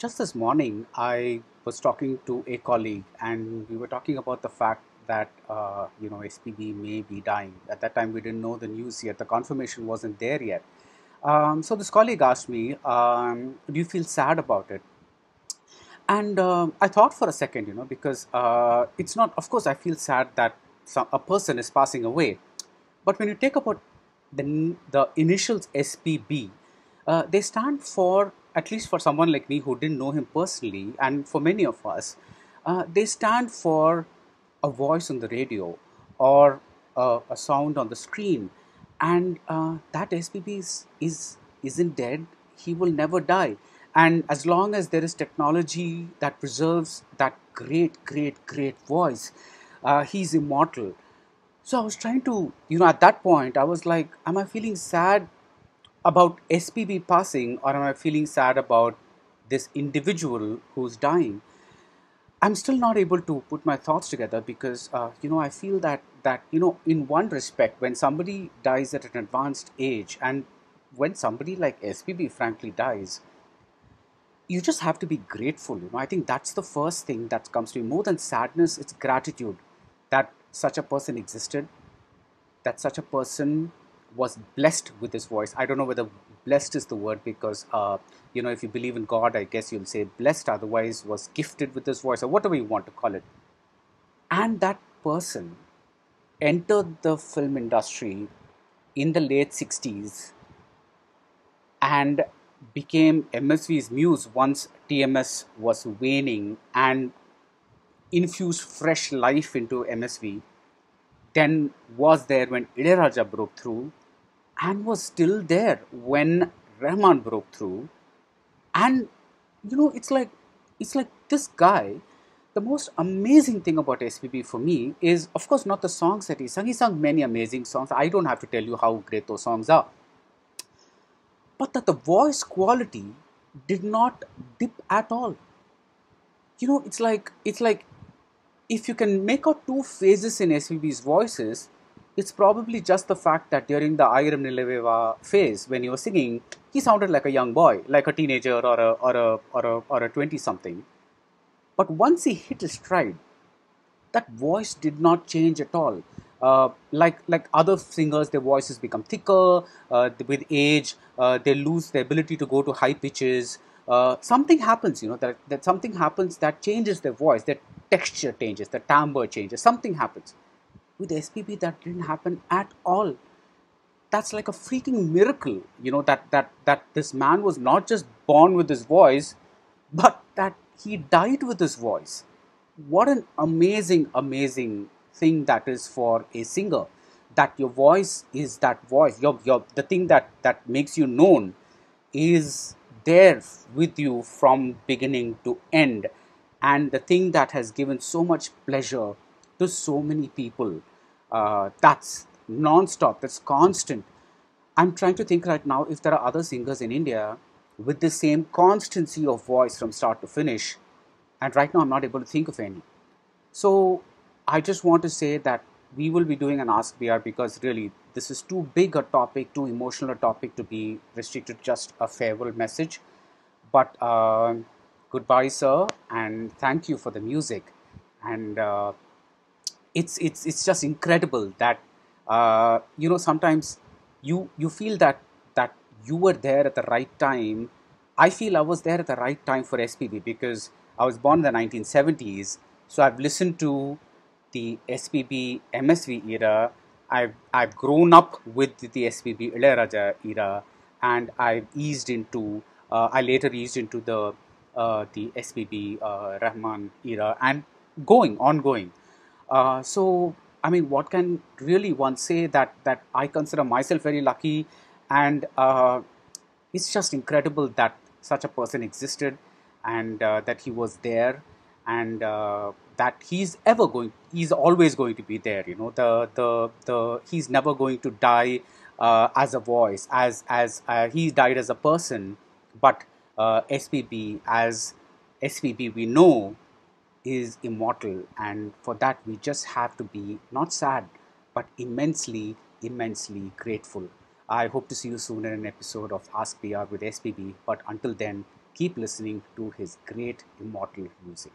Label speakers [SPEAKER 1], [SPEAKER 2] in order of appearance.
[SPEAKER 1] Just this morning, I was talking to a colleague, and we were talking about the fact that SPB may be dying. At that time, we didn't know the news yet; the confirmation wasn't there yet. So this colleague asked me, "Do you feel sad about it?" And I thought for a second, because it's not. Of course, I feel sad that a person is passing away, but when you take about the initials SPB, they stand for, at least for someone like me who didn't know him personally, and for many of us, they stand for a voice on the radio or a sound on the screen, and that SPB isn't dead. He will never die, and as long as there is technology that preserves that great voice, he's immortal. So I was trying to, at that point, I was like, am I feeling sad about SPB passing, or am I feeling sad about this individual who's dying? I'm still not able to put my thoughts together because, I feel that in one respect, when somebody dies at an advanced age, and when somebody like SPB frankly dies, you just have to be grateful. I think that's the first thing that comes to me. More than sadness, it's gratitude that such a person existed, that such a person was blessed with his voice. I don't know whether blessed is the word because, if you believe in God, I guess you'll say blessed, otherwise, was gifted with his voice or whatever you want to call it. And that person entered the film industry in the late 60s and became MSV's muse once TMS was waning and infused fresh life into MSV, then was there when Ilayaraja broke through and was still there when Rahman broke through. And it's like this guy. The most amazing thing about SPB for me is, of course, not the songs that he sung. He sung many amazing songs. I don't have to tell you how great those songs are, but that the voice quality did not dip at all. It's like if you can make out two phases in SVB's voices, it's probably just the fact that during the Ayram Nilaveva phase, when he was singing, he sounded like a young boy, like a teenager or a 20 something. But once he hit his stride, that voice did not change at all. Like other singers, their voices become thicker with age. They lose the ability to go to high pitches. Something happens, that something happens that changes their voice. Their texture changes, the timbre changes. Something happens. With SPB, that didn't happen at all. That's like a freaking miracle, that this man was not just born with his voice, but that he died with his voice. What an amazing thing that is for a singer, that your voice is that voice, your the thing that makes you known is there with you from beginning to end, and the thing that has given so much pleasure to so many people, that's non-stop, that's constant. I'm trying to think right now if there are other singers in India with the same constancy of voice from start to finish, and right now I'm not able to think of any. So I just want to say that we will be doing an Ask BR because really this is too big a topic, too emotional a topic to be restricted to just a farewell message. But goodbye, sir, and thank you for the music. And it's just incredible that sometimes you feel that you were there at the right time. I feel I was there at the right time for SPB because I was born in the 1970s, so I've listened to the SPB MSV era. I've grown up with the SPB Ilayaraja era, and I later eased into the SPB Rahman era, and ongoing. So, I mean, what can really one say that I consider myself very lucky, and it's just incredible that such a person existed, and that he was there, and that he's always going to be there. He's never going to die as a voice, as he died as a person, but SPB as SPB we know is immortal, and for that we just have to be not sad but immensely grateful. I hope to see you soon in an episode of Ask PR with SPB, but until then, keep listening to his great immortal music.